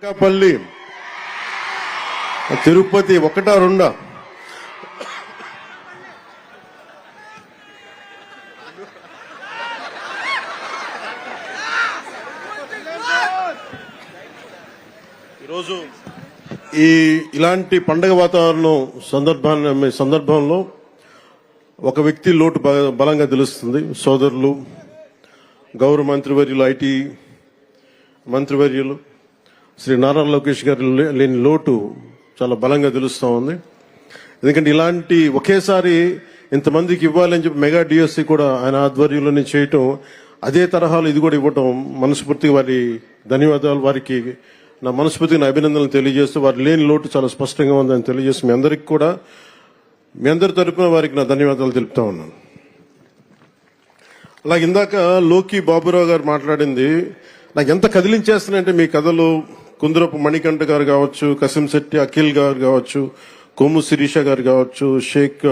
అనకాపల్లి తిరుపతి ఒకటా రెండా? ఈరోజు ఇలాంటి పండగ వాతావరణం సందర్భంలో ఒక వ్యక్తి లోటు బలంగా తెలుస్తుంది. సోదరులు గౌరవ మంత్రివర్యులు, ఐటీ మంత్రివర్యులు శ్రీ నారా లోకేష్ గారు లేని లోటు చాలా బలంగా తెలుస్తూ ఉంది. ఎందుకంటే ఇలాంటి ఒకేసారి ఇంతమందికి ఇవ్వాలని చెప్పి మెగా డిఎస్సి కూడా ఆయన ఆధ్వర్యంలోనే చేయటం, అదే తరహాలో ఇది కూడా ఇవ్వటం మనస్ఫూర్తిగా వారి ధన్యవాదాలు. వారికి నా మనస్ఫూర్తిగా నా అభినందనలు తెలియజేస్తూ, వారి లేని లోటు చాలా స్పష్టంగా ఉందని తెలియజేస్తూ మీ అందరికి కూడా, మీ అందరి తరపున వారికి నా ధన్యవాదాలు తెలుపుతా ఉన్నాను. అలాగే ఇందాక లోకి బాబురావు గారు మాట్లాడింది నాకు ఎంత కదిలించేస్తున్నాయంటే, మీ కథలు కుందరపు మణికంఠ గారు కావచ్చు, కసింశెట్టి అఖిల్ గారు కావచ్చు, కొమ్ము శిరీష గారు కావచ్చు, షేక్